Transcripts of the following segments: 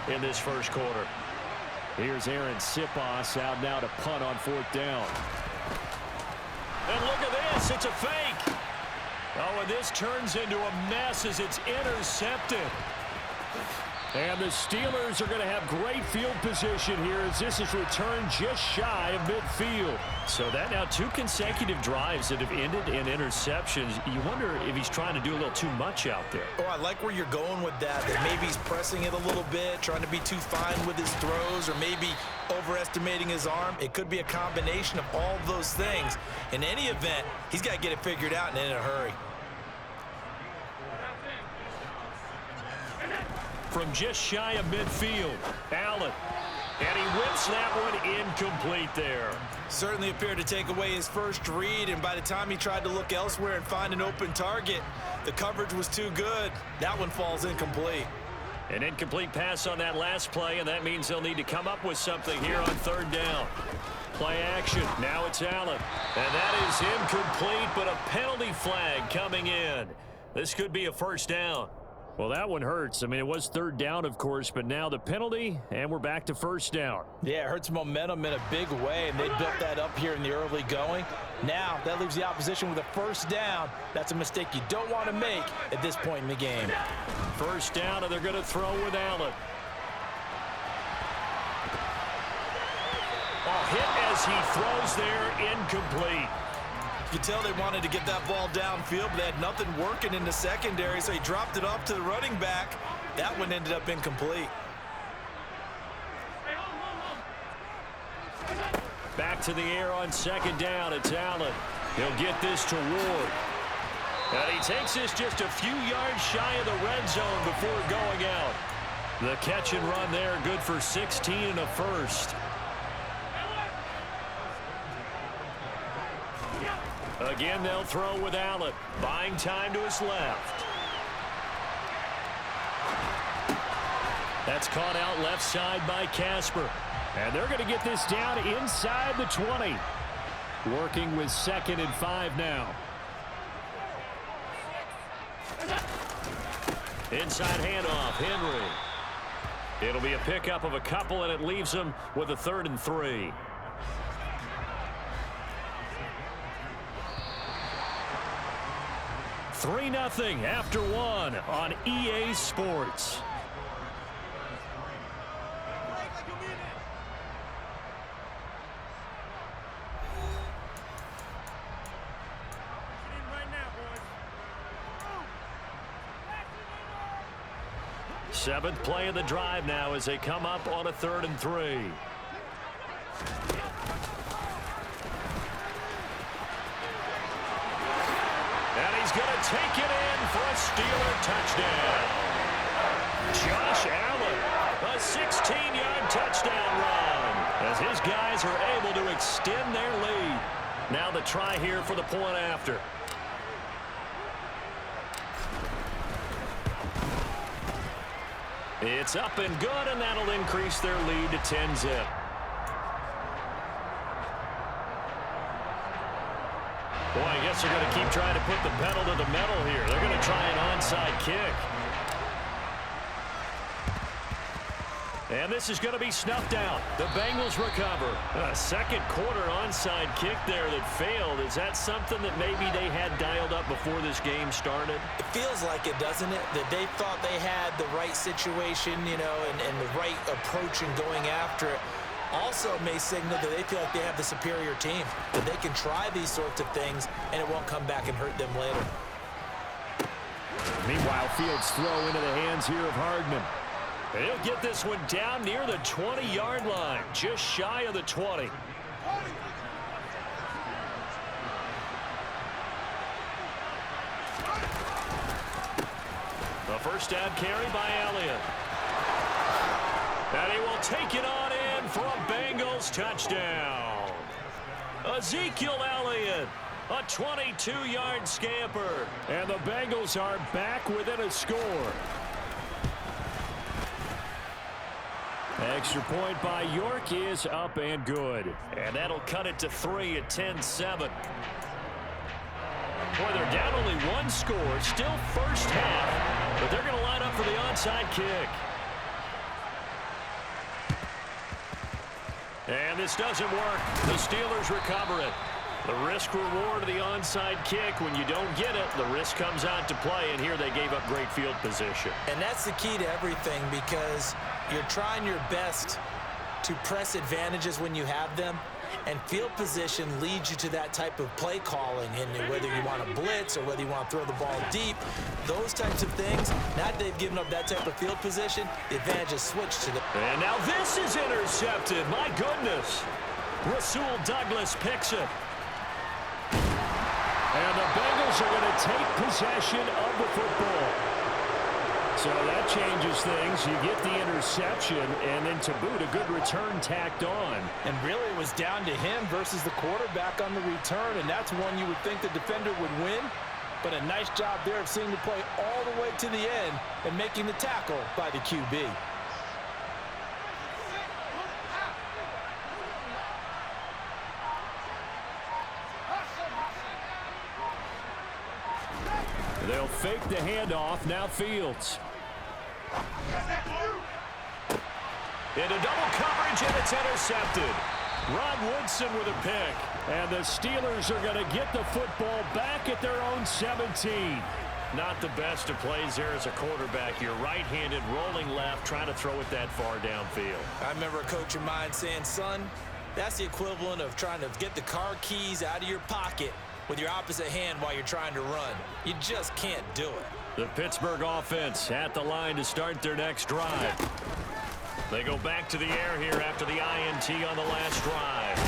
in this first quarter. Here's Aaron Sipos out now to punt on 4th down. And look at this. It's a fake. Oh, and this turns into a mess as it's intercepted. And the Steelers are going to have great field position here as this is returned just shy of midfield. So that now 2 consecutive drives that have ended in interceptions. You wonder if he's trying to do a little too much out there. Oh, I like where you're going with that maybe he's pressing it a little bit, trying to be too fine with his throws, or maybe overestimating his arm. It could be a combination of all of those things. In any event, he's got to get it figured out and in a hurry. From just shy of midfield, Allen. And he whips that one incomplete there. Certainly appeared to take away his first read, and by the time he tried to look elsewhere and find an open target, the coverage was too good. That one falls incomplete. An incomplete pass on that last play, and that means they'll need to come up with something here on 3rd down. Play action. Now it's Allen. And that is incomplete, but a penalty flag coming in. This could be a 1st down. Well, that one hurts. I mean, it was 3rd down, of course, but now the penalty, and we're back to 1st down. Yeah, it hurts momentum in a big way, and they built that up here in the early going. Now, that leaves the opposition with a 1st down. That's a mistake you don't want to make at this point in the game. 1st down, and they're going to throw with Allen. A hit as he throws there, incomplete. You can tell they wanted to get that ball downfield, but they had nothing working in the secondary, so he dropped it off to the running back. That one ended up incomplete. Back to the air on 2nd down. It's Allen. He'll get this to Ward. And he takes this just a few yards shy of the red zone before going out. The catch and run there, good for 16 and a first. Again, they'll throw with Allen. Buying time to his left. That's caught out left side by Casper. And they're going to get this down inside the 20. Working with 2nd and 5 now. Inside handoff, Henry. It'll be a pickup of a couple, and it leaves them with a 3rd and 3. Three 3-0 after 1 on EA Sports. Seventh play of the drive now as they come up on a 3rd and 3. And he's going to take it in for a Steeler touchdown. Josh Allen, a 16-yard touchdown run as his guys are able to extend their lead. Now the try here for the point after. It's up and good, and that'll increase their lead to 10-zip. Boy, I guess they're going to keep trying to put the pedal to the metal here. They're going to try an onside kick. And this is going to be snuffed out. The Bengals recover. A second quarter onside kick there that failed. Is that something that maybe they had dialed up before this game started? It feels like it, doesn't it? That they thought they had the right situation, you know, and the right approach in going after it. Also may signal that they feel like they have the superior team, that they can try these sorts of things and it won't come back and hurt them later. Meanwhile, Fields throw into the hands here of Hardman. He'll get this one down near the 20-yard line, just shy of the 20. The first down carry by Elliott. And he will take it on in for a Bengals touchdown. Ezekiel Elliott, a 22-yard scamper. And the Bengals are back within a score. Extra point by York is up and good. And that'll cut it to 3 at 10-7. Boy, they're down only one score. Still first half. But they're going to line up for the onside kick. And this doesn't work. The Steelers recover it. The risk-reward of the onside kick. When you don't get it, the risk comes out to play, and here they gave up great field position. And that's the key to everything, because you're trying your best to press advantages when you have them, and field position leads you to that type of play calling, and whether you want to blitz or whether you want to throw the ball deep, those types of things. Now that they've given up that type of field position, the advantage is switched to them. And now this is intercepted. My goodness. Rasul Douglas picks it. And the Bengals are going to take possession of the football. So that changes things. You get the interception, and then to boot, a good return tacked on. And really, it was down to him versus the quarterback on the return, and that's one you would think the defender would win. But a nice job there of seeing the play all the way to the end and making the tackle by the QB. They'll fake the handoff. Now Fields. Into double coverage, and it's intercepted. Rod Woodson with a pick. And the Steelers are going to get the football back at their own 17. Not the best of plays there as a quarterback. You're right-handed, rolling left, trying to throw it that far downfield. I remember a coach of mine saying, son, that's the equivalent of trying to get the car keys out of your pocket with your opposite hand while you're trying to run. You just can't do it. The Pittsburgh offense at the line to start their next drive. They go back to the air here after the INT on the last drive.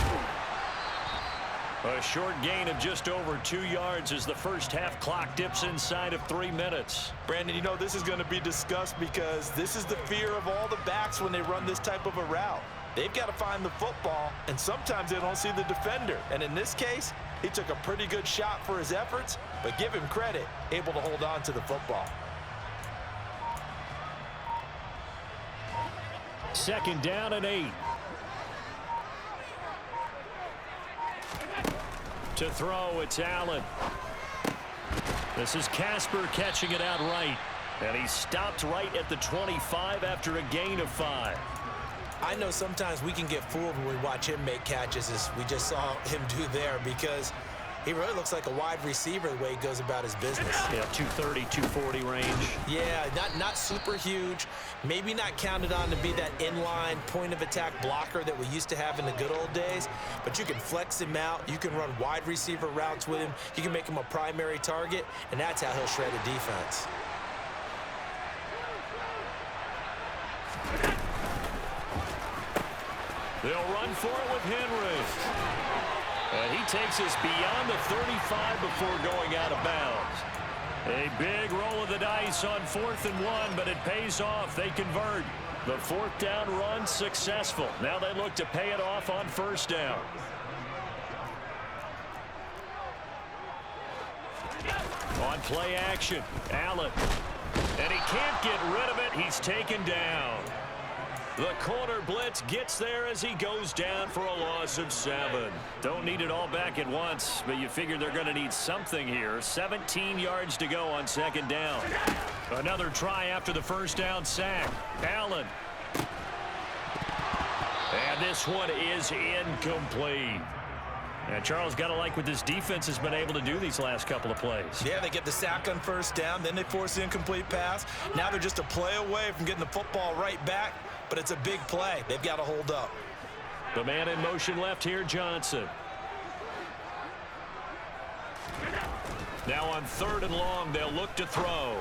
A short gain of just over 2 yards as the first half clock dips inside of 3 minutes. Brandon, you know this is going to be discussed because this is the fear of all the backs when they run this type of a route. They've got to find the football, and sometimes they don't see the defender. And in this case, he took a pretty good shot for his efforts, but give him credit, able to hold on to the football. Second down and 8. To throw, it's Allen. This is Casper catching it out right. And he stopped right at the 25 after a gain of 5. I know sometimes we can get fooled when we watch him make catches, as we just saw him do there, because he really looks like a wide receiver the way he goes about his business. Yeah, 230, 240 range. Yeah, not super huge. Maybe not counted on to be that inline point-of-attack blocker that we used to have in the good old days, but you can flex him out. You can run wide receiver routes with him. You can make him a primary target, and that's how he'll shred a defense. They'll run for it with Henry. And he takes us beyond the 35 before going out of bounds. A big roll of the dice on 4th and 1, but it pays off. They convert. The 4th down run successful. Now they look to pay it off on 1st down. On play action, Allen. And he can't get rid of it. He's taken down. The corner blitz gets there as he goes down for a loss of 7. Don't need it all back at once, but you figure they're going to need something here. 17 yards to go on 2nd down. Another try after the 1st down sack. Allen. And this one is incomplete. And Charles, got to like what this defense has been able to do these last couple of plays. Yeah, they get the sack on 1st down, then they force the incomplete pass. Now they're just a play away from getting the football right back, but it's a big play. They've got to hold up. The man in motion left here, Johnson. Now on 3rd and long, they'll look to throw.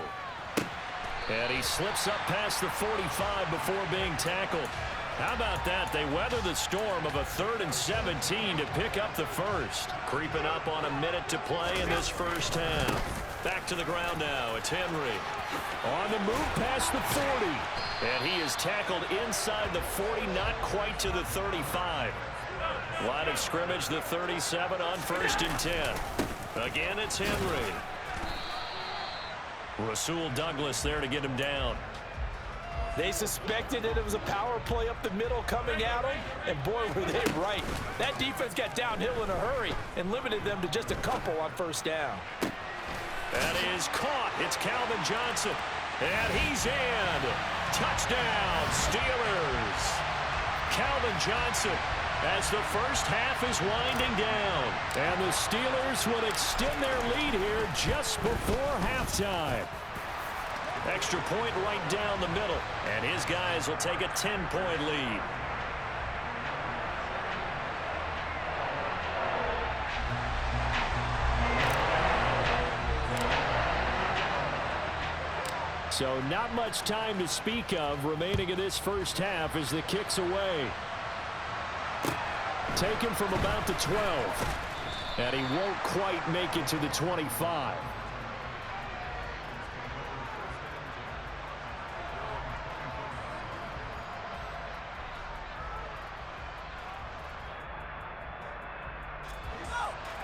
And he slips up past the 45 before being tackled. How about that? They weather the storm of a 3rd and 17 to pick up the first. Creeping up on a minute to play in this first half. Back to the ground now. It's Henry. On the move past the 40. And he is tackled inside the 40, not quite to the 35. Line of scrimmage, the 37 on 1st and 10. Again, it's Henry. Rasul Douglas there to get him down. They suspected that it was a power play up the middle coming at them, and boy, were they right. That defense got downhill in a hurry and limited them to just a couple on 1st down. That is caught. It's Calvin Johnson, and he's in. Touchdown, Steelers. Calvin Johnson as the first half is winding down. And the Steelers will extend their lead here just before halftime. Extra point right down the middle, and his guys will take a 10-point lead. So not much time to speak of remaining in this first half as the kick's away. Taken from about the 12. And he won't quite make it to the 25.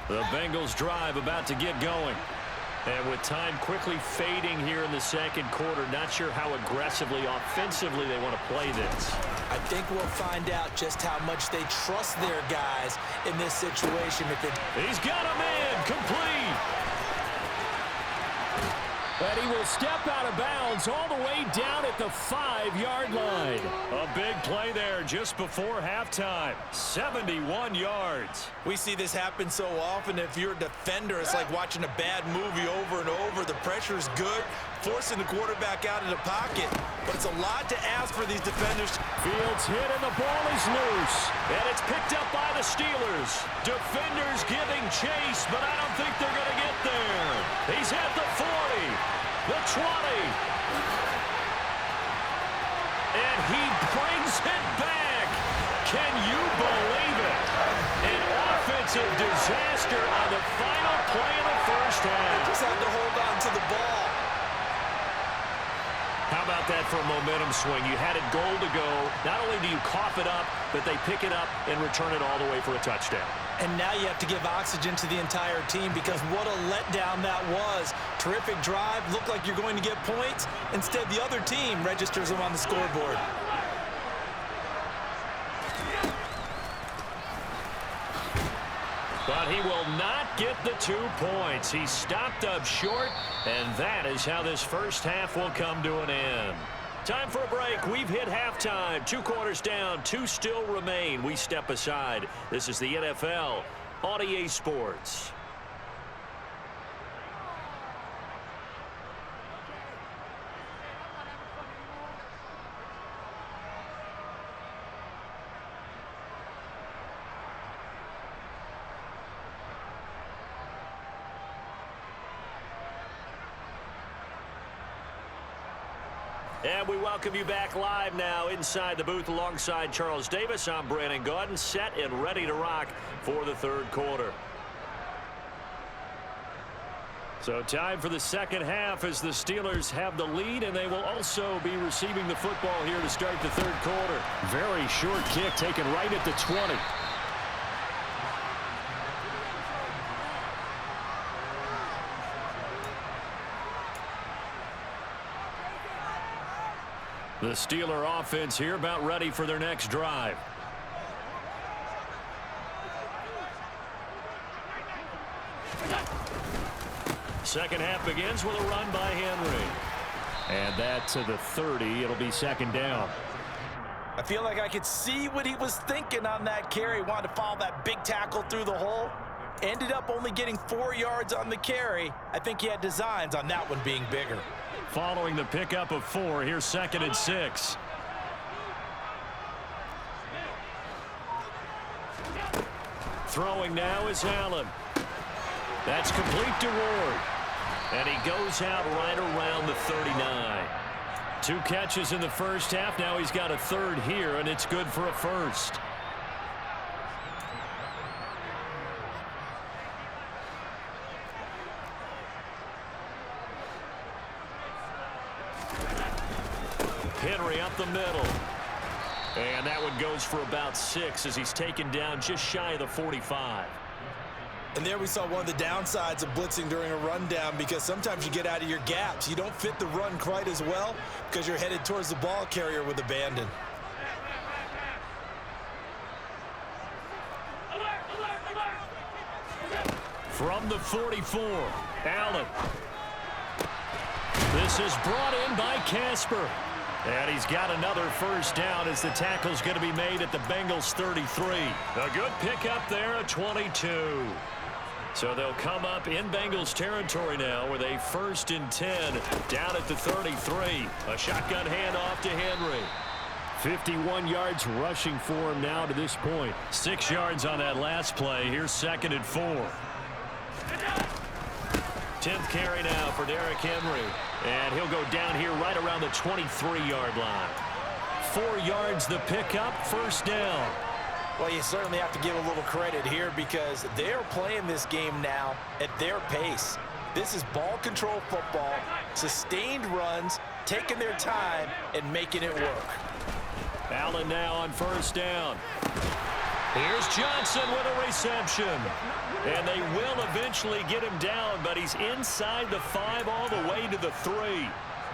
The Bengals drive about to get going. And with time quickly fading here in the second quarter, not sure how aggressively, offensively they want to play this. I think we'll find out just how much they trust their guys in this situation. He's got a man complete. But he will step out of bounds all the way down at the 5-yard line. A big play there just before halftime. 71 yards. We see this happen so often. If you're a defender, it's like watching a bad movie over and over. The pressure is good, forcing the quarterback out of the pocket. But it's a lot to ask for these defenders. Fields hit and the ball is loose. And it's picked up by the Steelers. Defenders giving chase, but I don't think they're going to get there. He's at the 40, the 20. And he brings it back. Can you believe it? An offensive disaster on the final play of the first half. Just had to hold on to the ball. How about that for a momentum swing? You had it goal to go. Not only do you cough it up, but they pick it up and return it all the way for a touchdown. And now you have to give oxygen to the entire team because what a letdown that was. Terrific drive. Looked like you're going to get points. Instead, the other team registers them on the scoreboard. But he will not get the 2 points. He stopped up short, and that is how this first half will come to an end. Time for a break. We've hit halftime. 2 quarters down, 2 still remain. We step aside. This is the NFL on EA Sports. And we welcome you back live now inside the booth alongside Charles Davis. I'm Brandon Gaudin, set and ready to rock for the third quarter. So time for the second half as the Steelers have the lead, and they will also be receiving the football here to start the third quarter. Very short kick taken right at the 20. The Steeler offense here about ready for their next drive. Second half begins with a run by Henry. And that to the 30. It'll be second down. I feel like I could see what he was thinking on that carry. Wanted to follow that big tackle through the hole. Ended up only getting 4 yards on the carry. I think he had designs on that one being bigger. Following the pickup of 4, here's 2nd and 6. Throwing now is Allen. That's complete to Ward. And he goes out right around the 39. 2 catches in the first half. Now he's got a third here, and it's good for a first. Henry up the middle. And that one goes for about 6 as he's taken down just shy of the 45. And there we saw one of the downsides of blitzing during a rundown, because sometimes you get out of your gaps. You don't fit the run quite as well because you're headed towards the ball carrier with abandon. From the 44, Allen. This is brought in by Casper. And he's got another first down as the tackle's going to be made at the Bengals 33. A good pickup there at 22. So they'll come up in Bengals territory now with a 1st and 10 down at the 33. A shotgun handoff to Henry. 51 yards rushing for him now to this point. 6 yards on that last play. Here's 2nd and 4. 10th carry now for Derrick Henry. And he'll go down here right around the 23-yard line. 4 yards the pickup, 1st down. Well, you certainly have to give a little credit here because they're playing this game now at their pace. This is ball control football, sustained runs, taking their time and making it work. Allen now on 1st down. Here's Johnson with a reception. And they will eventually get him down, but he's inside the 5 all the way to the 3.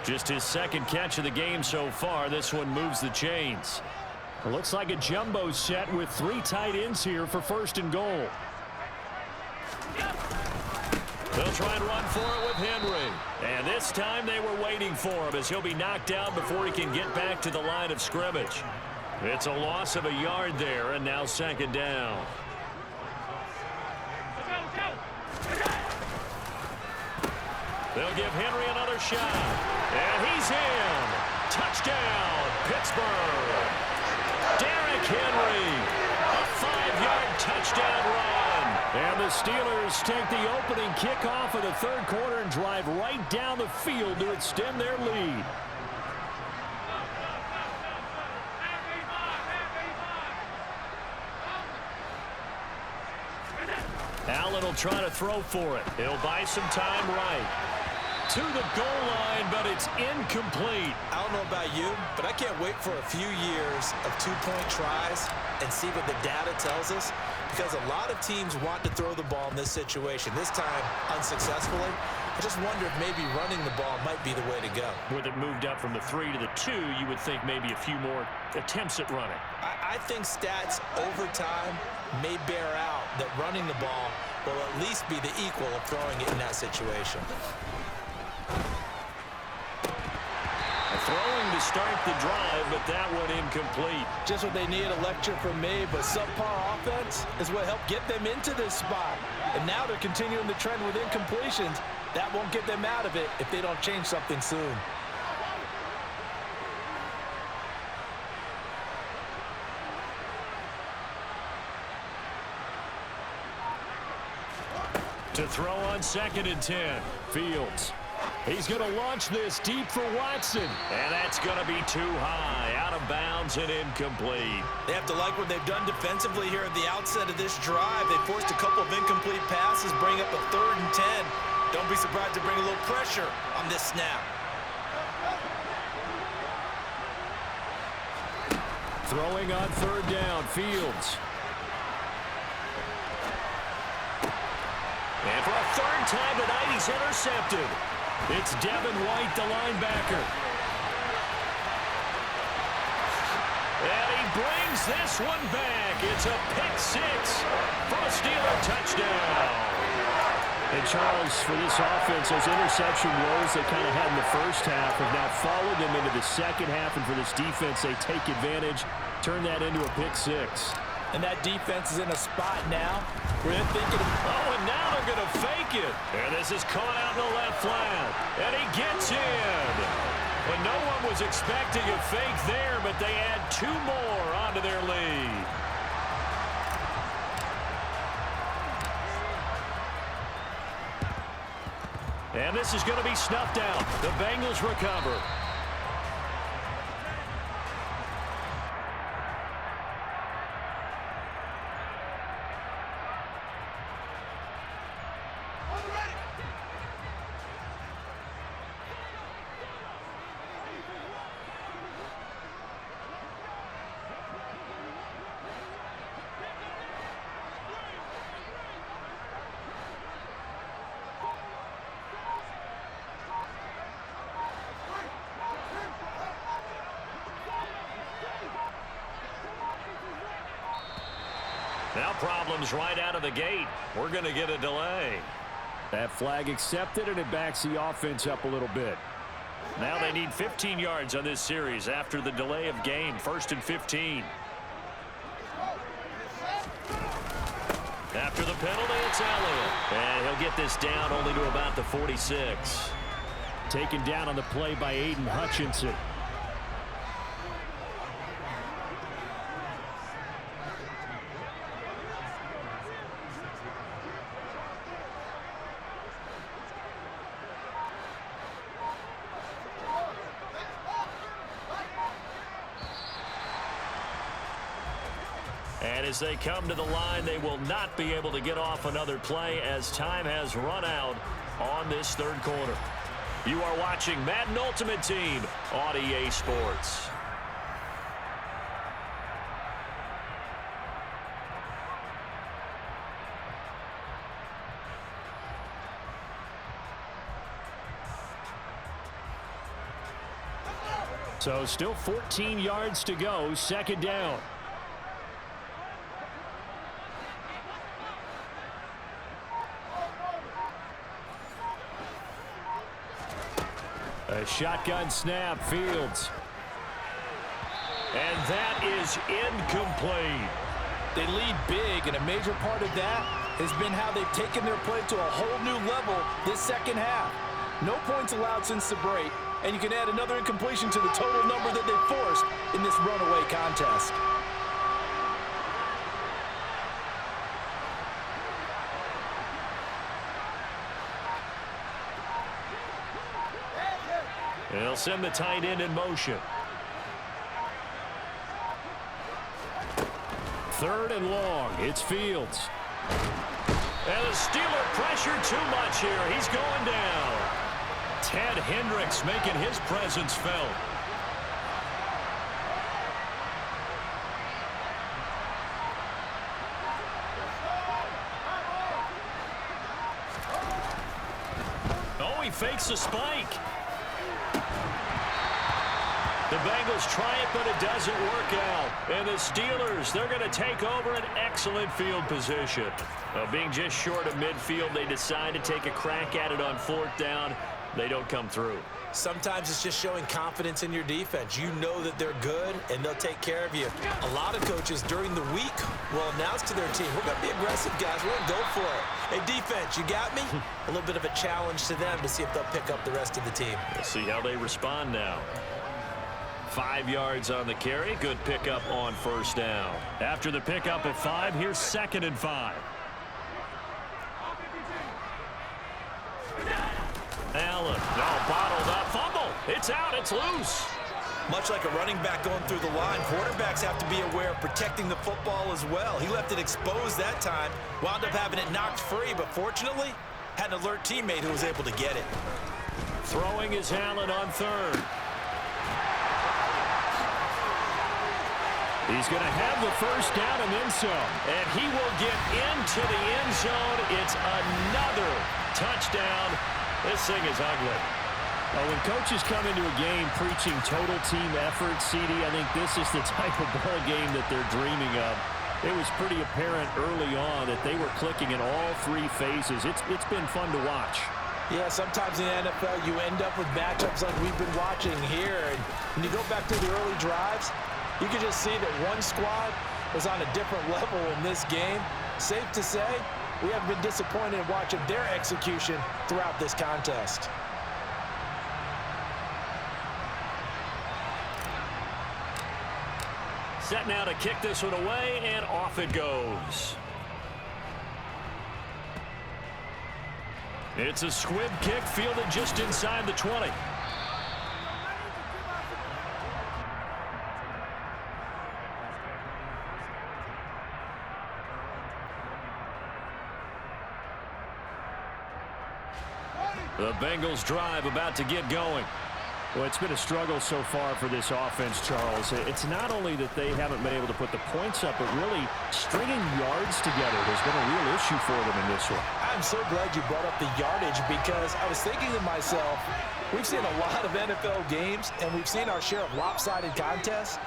Just his 2nd catch of the game so far. This one moves the chains. It looks like a jumbo set with 3 tight ends here for 1st and goal. They'll try and run for it with Henry. And this time they were waiting for him as he'll be knocked down before he can get back to the line of scrimmage. It's a loss of a yard there, and now 2nd down. They'll give Henry another shot. And he's in. Touchdown, Pittsburgh. Derrick Henry. A 5-yard touchdown run. And the Steelers take the opening kickoff of the 3rd quarter and drive right down the field to extend their lead. Allen will try to throw for it. He'll buy some time right. To the goal line, but it's incomplete. I don't know about you, but I can't wait for a few years of 2-point tries and see what the data tells us, because a lot of teams want to throw the ball in this situation. This time, unsuccessfully. I just wonder if maybe running the ball might be the way to go. With it moved up from the 3 to the 2, you would think maybe a few more attempts at running. I think stats over time may bear out that running the ball will at least be the equal of throwing it in that situation. Throwing to start the drive, but that one incomplete. Just what they need, a lecture from me, but subpar offense is what helped get them into this spot. And now they're continuing the trend with incompletions. That won't get them out of it if they don't change something soon. To throw on 2nd and 10. Fields. He's going to launch this deep for Watson. And that's going to be too high. Out of bounds and incomplete. They have to like what they've done defensively here at the outset of this drive. They forced a couple of incomplete passes, bring up a 3rd and 10. Don't be surprised to bring a little pressure on this snap. Throwing on 3rd down, Fields. And for a 3rd time tonight, he's intercepted. It's Devin White, the linebacker. And he brings this one back. It's a pick 6 for a Steeler touchdown. And Charles, for this offense, those interception woes they kind of had in the first half have now followed them into the second half. And for this defense, they take advantage, turn that into a pick 6. And that defense is in a spot now where they're thinking, oh, and now they're going to fake it. And this is caught out in the left flat. And he gets in. But no one was expecting a fake there, but they add 2 more onto their lead. And this is going to be snuffed out. The Bengals recover. Now problems right out of the gate. We're going to get a delay. That flag accepted, and it backs the offense up a little bit. Now they need 15 yards on this series after the delay of game. 1st and 15. After the penalty, it's Elliott. And he'll get this down only to about the 46. Taken down on the play by Aiden Hutchinson. And as they come to the line, they will not be able to get off another play as time has run out on this 3rd quarter. You are watching Madden Ultimate Team on EA Sports. So still 14 yards to go, 2nd down. A shotgun snap, Fields. And that is incomplete. They lead big, and a major part of that has been how they've taken their play to a whole new level this 2nd half. No points allowed since the break, and you can add another incompletion to the total number that they forced in this runaway contest. They'll send the tight end in motion. 3rd and long. It's Fields. And the Steeler pressure too much here. He's going down. Ted Hendricks making his presence felt. Oh, he fakes a spike. The Bengals try it, but it doesn't work out. And the Steelers, they're going to take over an excellent field position. Being just short of midfield, they decide to take a crack at it on 4th down. They don't come through. Sometimes it's just showing confidence in your defense. You know that they're good, and they'll take care of you. A lot of coaches during the week will announce to their team, we're going to be aggressive, guys. We're going to go for it. Hey, defense, you got me? A little bit of a challenge to them to see if they'll pick up the rest of the team. We'll see how they respond now. 5 yards on the carry. Good pickup on 1st down. After the pickup of 5, here's 2nd and 5. Allen, bottled up, fumble. It's out, it's loose. Much like a running back going through the line, quarterbacks have to be aware of protecting the football as well. He left it exposed that time, wound up having it knocked free, but fortunately, had an alert teammate who was able to get it. Throwing is Allen on 3rd. He's going to have the 1st down and then some. And he will get into the end zone. It's another touchdown. This thing is ugly. When coaches come into a game preaching total team effort, CD, I think this is the type of ball game that they're dreaming of. It was pretty apparent early on that they were clicking in all 3 phases. It's been fun to watch. Yeah, sometimes in the NFL you end up with matchups like we've been watching here. And when you go back to the early drives, you can just see that one squad was on a different level in this game. Safe to say, we have been disappointed in watching their execution throughout this contest. Set now to kick this one away, and off it goes. It's a squib kick fielded just inside the 20. The Bengals drive about to get going. Well, it's been a struggle so far for this offense, Charles. It's not only that they haven't been able to put the points up, but really stringing yards together has been a real issue for them in this one. I'm so glad you brought up the yardage because I was thinking to myself, we've seen a lot of NFL games and we've seen our share of lopsided contests,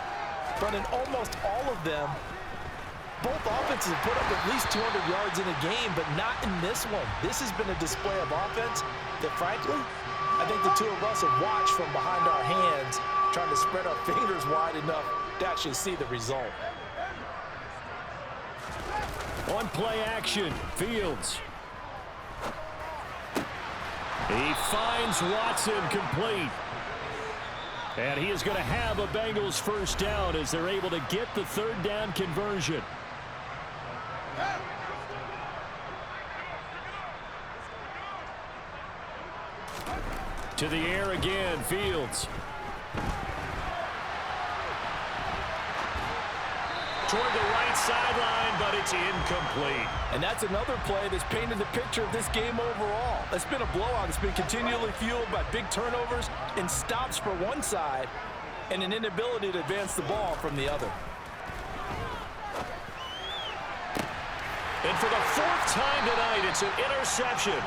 but in almost all of them, both offenses have put up at least 200 yards in a game, but not in this one. This has been a display of offense that, frankly, I think the two of us have watched from behind our hands, trying to spread our fingers wide enough to actually see the result. On play action, Fields. He finds Watson complete. And he is going to have a Bengals first down as they're able to get the third down conversion. To the air again, Fields. Toward the right sideline, but it's incomplete. And that's another play that's painted the picture of this game overall. It's been a blowout. It's been continually fueled by big turnovers and stops for one side and an inability to advance the ball from the other. And for the fourth time tonight, it's an interception.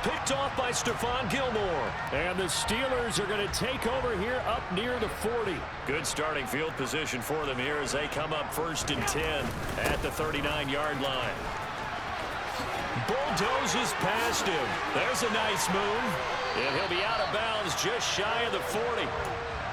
Picked off by Stephon Gilmore. And the Steelers are going to take over here up near the 40. Good starting field position for them here as they come up 1st and 10 at the 39-yard line. Bulldozes past him. There's a nice move. And he'll be out of bounds just shy of the 40.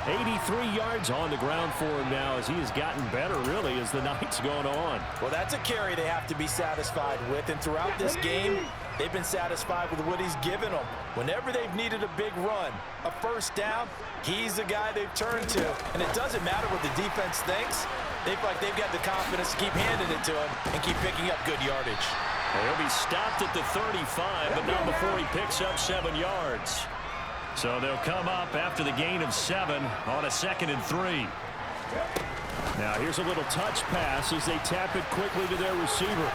83 yards on the ground for him now as he has gotten better, really, as the night's going on. Well, that's a carry they have to be satisfied with. And throughout this game, they've been satisfied with what he's given them. Whenever they've needed a big run, a first down, he's the guy they've turned to. And it doesn't matter what the defense thinks. They feel like they've got the confidence to keep handing it to him and keep picking up good yardage. He'll be stopped at the 35, but not before he picks up 7 yards. So they'll come up after the gain of 7 on a 2nd and 3. Now here's a little touch pass as they tap it quickly to their receiver.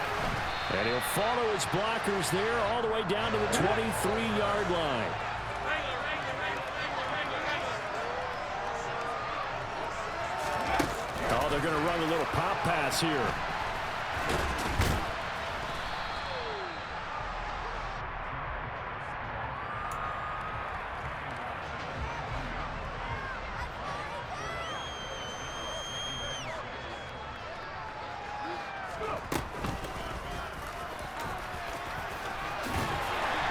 And he'll follow his blockers there all the way down to the 23-yard line. Oh, they're going to run a little pop pass here.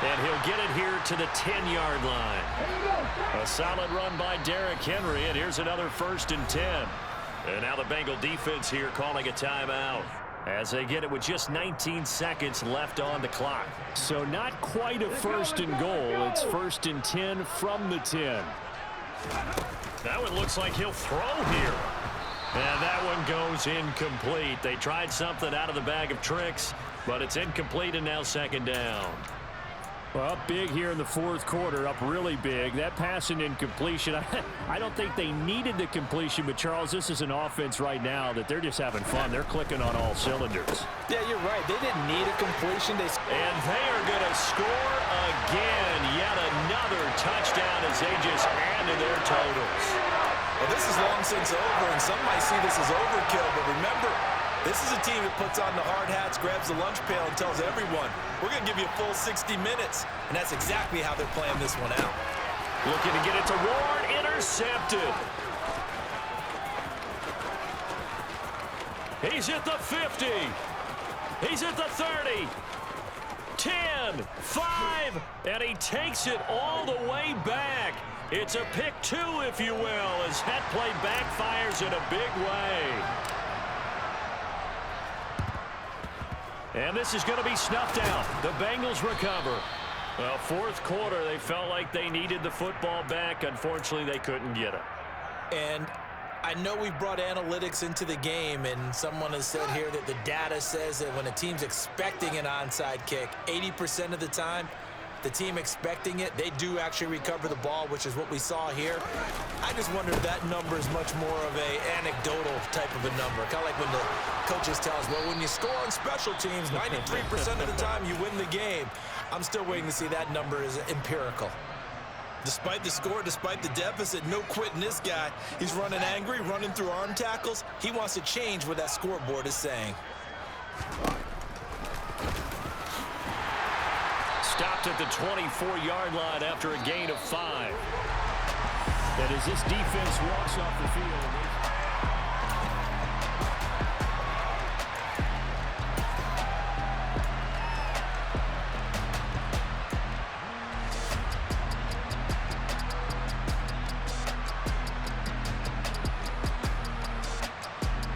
And he'll get it here to the 10-yard line. A solid run by Derrick Henry, and here's another 1st and 10. And now the Bengal defense here calling a timeout as they get it with just 19 seconds left on the clock. So not quite a 1st and goal. It's 1st and 10 from the 10. That one looks like he'll throw here. And that one goes incomplete. They tried something out of the bag of tricks, but it's incomplete and now 2nd down. Well, up big here in the 4th quarter, up really big. That pass and incompletion, I don't think they needed the completion, but Charles, this is an offense right now that they're just having fun. They're clicking on all cylinders. Yeah, you're right. They didn't need a completion. And they are going to score again. Yet another touchdown as they just added their totals. Well, this is long since over, and some might see this as overkill, but remember, this is a team that puts on the hard hats, grabs the lunch pail, and tells everyone, we're going to give you a full 60 minutes. And that's exactly how they're playing this one out. Looking to get it to Ward, intercepted. He's at the 50. He's at the 30. 10, 5, and he takes it all the way back. It's a pick 2, if you will, as that play backfires in a big way. And this is going to be snuffed out. The Bengals recover. Well, 4th quarter, they felt like they needed the football back. Unfortunately, they couldn't get it. And I know we've brought analytics into the game, and someone has said here that the data says that when a team's expecting an onside kick, 80% of the time, the team expecting it, they do actually recover the ball, which is what we saw here. I just wonder if that number is much more of a anecdotal type of a number. Kind of like when the coaches tell us, well, when you score on special teams, 93% of the time you win the game. I'm still waiting to see that number is empirical. Despite the score, despite the deficit, no quitting this guy. He's running angry, running through arm tackles. He wants to change what that scoreboard is saying. Stopped at the 24-yard line after a gain of 5. And as this defense walks off the field,